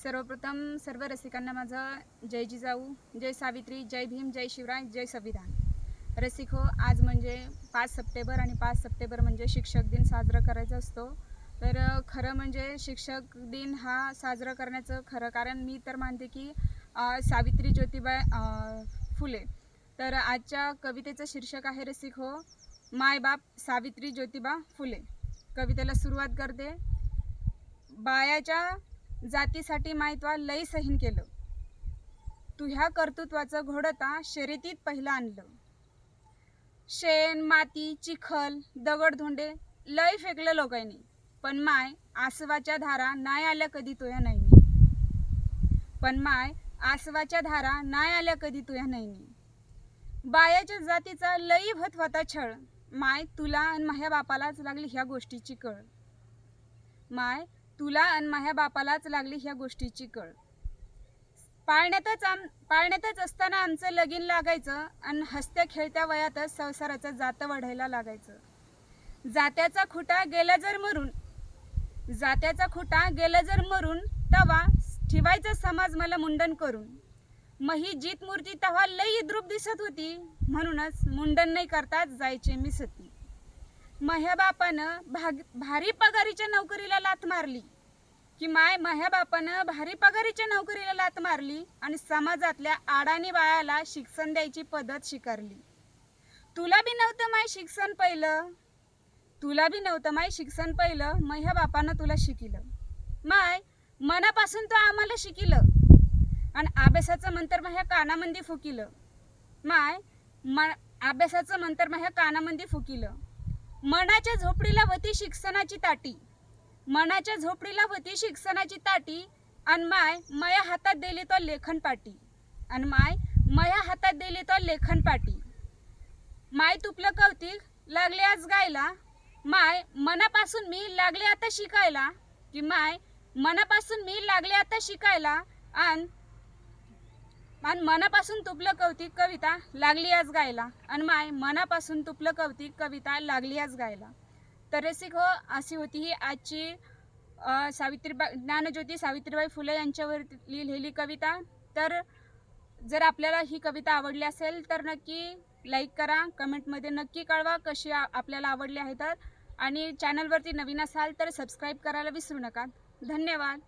सर्वप्रथम सर्व रसिकांना माझं जय जिजाऊ, जय सावित्री, जय भीम, जय शिवराय, जय संविधान। रसिक हो, आज म्हणजे 5 सप्टेंबर आणि 5 सप्टेंबर म्हणजे शिक्षक दिन साजरा करायचा असतो। तर खरं म्हणजे शिक्षक दिन हा साजरा करण्याचं खरं कारण मी तर मानते की सावित्री ज्योतिबा फुले। तर आजच्या कवितेचं शीर्षक आहे रसिक हो, माय बाप सावित्री ज्योतिबा फुले। कवितेला सुरुवात करते। बायाच्या जातीसाठी मायत्वा लई सहीन केलं, तुह्या कर्तृत्वाचं घोडता शर्यतीत पहिलं आणलं। शेण माती चिखल दगडधोंडे लई फेकलं लोकांनी, पण माय आसवाच्या धारा नाही आल्या कधी तुया नैनी। पण माय आसवाच्या धारा नाही आल्या कधी तुया नैनी। बायाच्या जातीचा लई भत होता छळ, माय तुला आणि माझ्या बापालाच लागली ह्या गोष्टीची कळ। माय तुला आणि माझ्या बापालाच लागली ह्या गोष्टीची कळ। पाळण्यातच असताना आमचं लगीन लागायचं आणि हसत्या खेळत्या वयातच संसाराचं जातं वाढायला लागायचं। जात्याचा खुटा गेला जर मरून तवा ठेवायचा समाज मला मुंडन करून। मही जीत मूर्ती तवा लई इद्रूप दिसत होती, म्हणूनच मुंडन नाही करताच जायचे मी सती। माझ्या बापानं भारी पगारीच्या नोकरीला लाथ मारली की माझ्या बापानं भारी पगारीच्या नोकरीला लाथ मारली आणि समाजातल्या आडाणी बायाला शिक्षण द्यायची पद्धत स्वीकारली। तुला बी नव्हतं माय शिक्षण पहिलं, माझ्या बापानं तुला शिकिलं। माय मनापासून तो आम्हाला शिकिलं आणि अभ्यासाचं मंतर माझ्या कानामंदी फुकिलं। माय अभ्यासाचं मंतर माझ्या कानामंदी फुकिलं। मनाच्या झोपडीला होती शिक्षणाची ताटी आणि माय माया हातात दिली तो लेखन पाटी। माय तुपलं कौतिक लागले आज गायला, माय मनापासून मी लागले आता शिकायला आणि मनापासून तुपलं कौतिक कविता लागली आज गायला आणि माय मनापासून तुपलं कौतिक कविता लागली आज गायला। तर रसिक हो, अशी होती ही आजची ज्ञानज्योती सावित्रीबाई फुले यांच्यावर लिहिलेली कविता। तर जर आपल्याला ही कविता आवडली असेल तर नक्की लाईक करा, कमेंटमध्ये नक्की कळवा कशी आपल्याला आवडली आहे तर, आणि चॅनलवरती नवीन असाल तर सबस्क्राईब करायला विसरू नका। धन्यवाद।